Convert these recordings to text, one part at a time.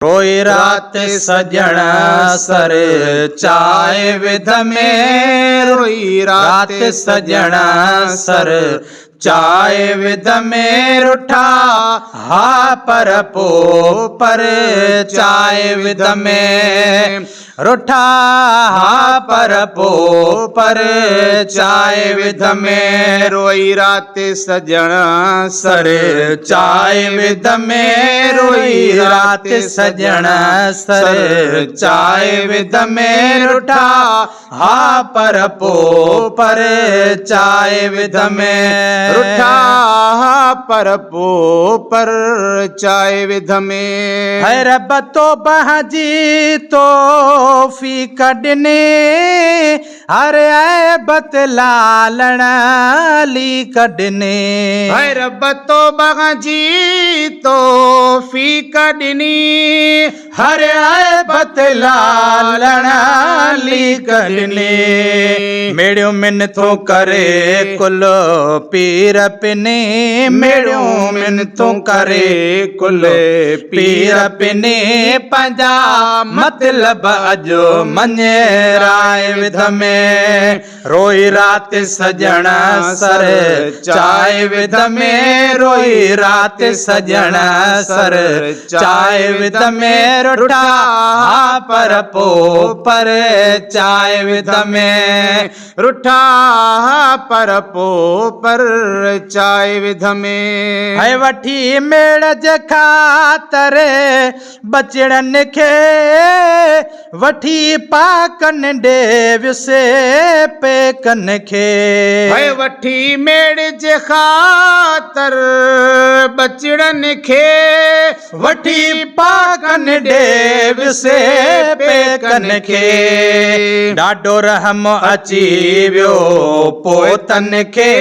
रोई रात सजण सर चाय विध में, रोई रात सजण सर चाय विध में, रुठा हा पर पो पर चाय विध में, रुठा हा पर पो पर चाय विध में, रोई रात सजण सर चाय विध में, रोई रात सजण सर चाय विध में, रुठा हा पर पो पर चाय विध में, रुठा हा पर पो पर चाय विध में। है रब तो बहजी तो फी कढने हर ऐबत लालण ली कढने, है रब तो बहजी तो फी कढनी हर ऐबत लालण ली कढने, मेड़ियो मिनथों करे कुल पीर पिने, मेड़ियो मिनथों करे कुल पीर पिने, पंजा मतलब अजो मञे राय विध में, रोई रात सजण सर चाय विध में, रोई रात सजण सर चाय विध में, रुठा हा पर पो पर चाय विध में, रुठा हा पर पो पर चाय विध में। है वठी मेड़ जे खातर बचड़न खे वठी पाकन ॾे से पेकन खे, है वठी मेड़ जे खातर बचड़न खे वठी पाकन ॾे से पेकन खे, ॾाढो रहम अची वियो पोतन खे,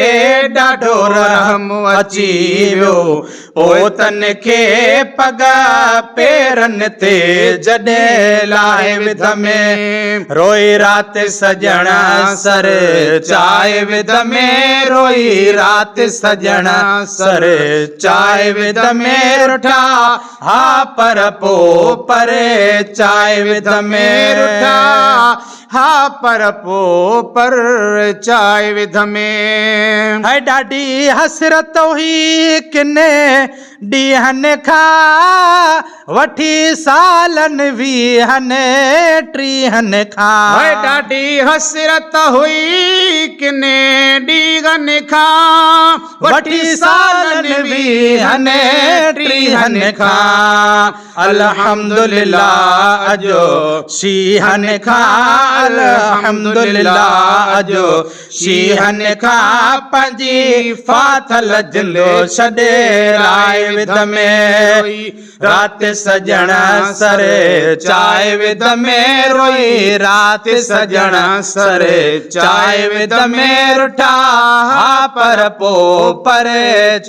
ॾाढो रहम अची वियो पोतन खे, पग पेरन ते जॾहिं लाहे विध में, रोई रात सजण सर चाय विध में, रोई रात सजण सर चाय विध में, रुठा हा पर पो पर चाय विध में, रुठा हा पर पो पर चाय विध में। है ॾाढी हसरत हुई किने ॾींहनि खां वठी सालनि वीहनि टीहनि खां, है ॾाढी हसरत हुई किने ॾींहनि खां वठी सालनि वीहनि टीहनि खां, अल्हम्दुलिल्लाह अजो शीहनि खां, अल्हम्दुलिल्लाह अजो शीहनि खां, पंहिंजी फाथल जिंदो छॾे राय विध में, रात सजण सर चाय विध में, रोई रात सजण सर चाय विध में, रुठा हा पर पो पर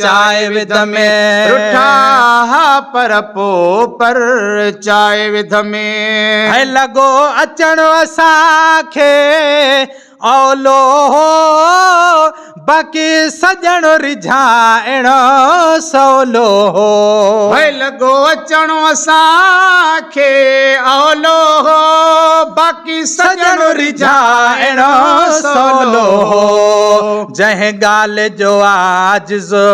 चाय विध में, रुठा हा पर पो पर चाय विध में। है लॻो अचण असांखे औलो हो बाक़ी सजण रिझाइण सवलो हो, है लॻो अचण असांखे औलो हो बाक़ी सजण रिझाइण सवलो हो, जंहिं ॻाल्हि जो आजिज़ो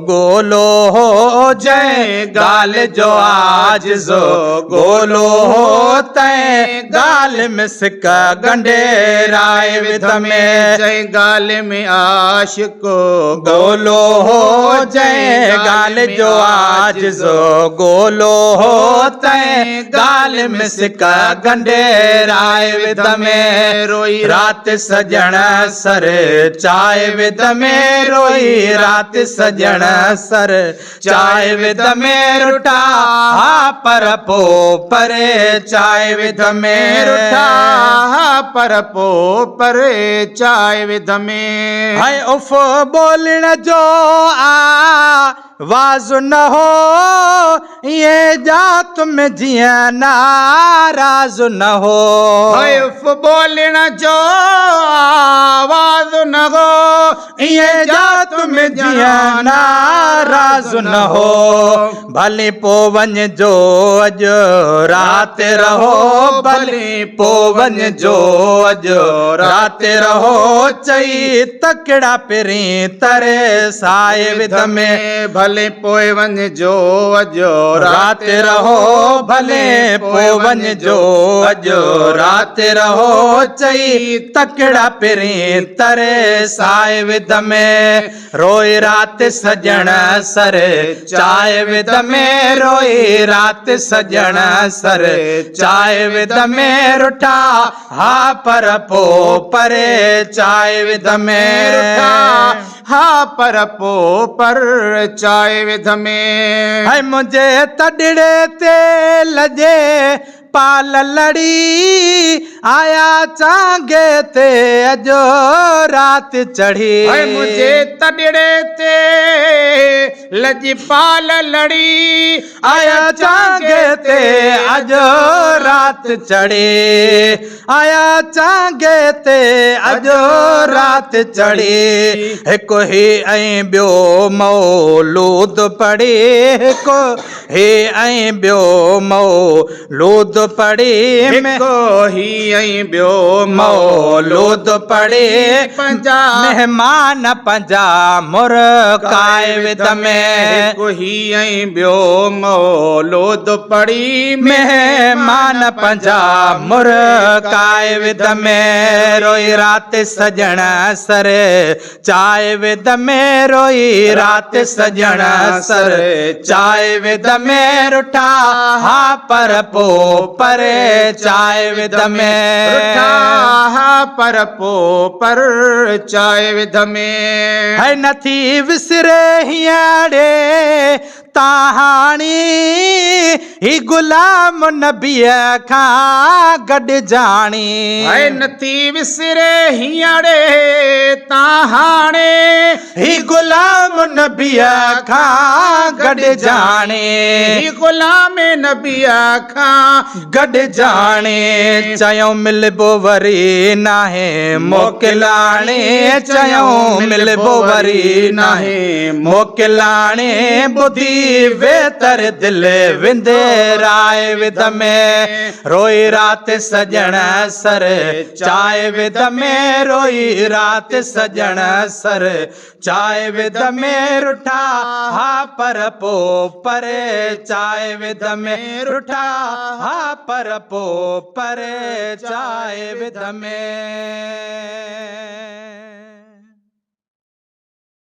ॻोल्हो हो, जंहिं ॻाल्हि जो आजिज़ो ॻोल्हो हो, तंहिं ॻाल्हि में सिक गंढे राय विध में, जंहिं ॻाल्हि में आशिको ॻोल्हो हो, जंहिं ॻाल्हि जो आजिज़ो ॻोल्हो हो, तंहिं ॻाल्हि में सिक गंढे राय विध में, रोई रात सजण सर चाय विध में, रोई रात सजण सर चाय विध में, रुठा हा पर पो पर चाय विध में, रुठा हा पर पो पर चाय विध में। हाय उफ बोलण जो आवाज़ न हो ये जात में जिया नाराज़ न हो। हाय उफ बोलण जो आवाज़ न हो ये जात में जिया नाराज़ न हो। भले पो वञ जो अॼु राति रहो भले पो वञ जो अॼु राति रहो चई तकड़ा पहिरीं तरे साए विध में। भले पोइ वञ जो अॼु राति रहो भले पो वञ जो अॼु राति रहो चई तकड़ा पहिरीं तरे साए विध में। रोई राति सजण सर चाय विध में रोई राति सजण सर चाय विध में रुठा हा पर पो परे चाय विध में। हा पर पो पर चाय विध में। हाय मुझे तड़ड़े ते लजे पाल लड़ी आया चांगे ते अजो रात चढ़ी। हाय मुझे तड़ड़े ते लजी पाल लड़ी आया चांगे ते अजो रात चढ़ी। आया चांगे ते अजो रात चढ़ी। हिकु ही ऐं ॿियो मौलूद पढ़ी हिकु ही ऐं ॿियो मौलूद पढ़ी हिकु ही ऐं ॿियो मौलूद पढ़ी पंजा मेहमान पंजा मुर्काए विध में। हिकु ही ऐं ॿियो मौलूद पढ़ी मेहमान पंजा मुर्काए विध में। रोई राति सजण सर चाय विध में रोई राति सजण सर चाय विध में रुठा हा पर पो परे चाय विध में। रुठा पर पो पर चाय विध में। है नथी विसरे हियाड़े ताहाणी ही गुलाम नबीअ खां गॾु जाणी। है नथी विसरे हींअरे ताहाणे ही गुलाम नबीअ खां गॾु जाणी। ही गुलाम नबीअ खां गॾु जाणी। चयूं मिलबो वरी नाहे मोकिलाणे चयूं मिलबो वरी नाहे मोकिलाणे। ॿुधी वेतर दिल विंदे राय विध में। रोई राति सजण सर चाय विध में रोई राति सजण सर चाय विध में रुठा हा पर पो परे चाय विध में। रुठा हा पर पो परे चाय विध में।